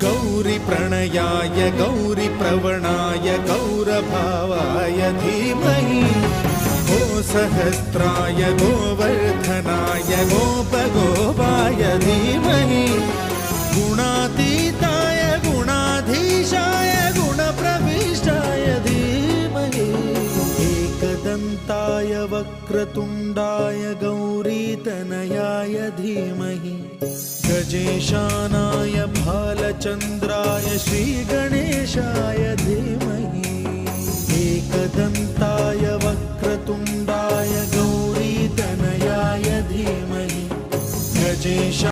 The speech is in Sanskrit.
गौरीप्रणयाय गौरीप्रवणाय गौरभावाय धीमहि गोसहस्राय गोवर्धनाय गोपगोपाय धीमहि गुणातीताय गुणाधीशाय गुणप्रविष्टाय धीमहि एकदन्ताय वक्रतुण्डाय गौरीतनयाय धीमहि गजेशानाय भालचन्द्राय श्रीगणेशाय धीमहि एकदन्ताय वक्रतुण्डाय गौरीतनयाय धीमहि गजेश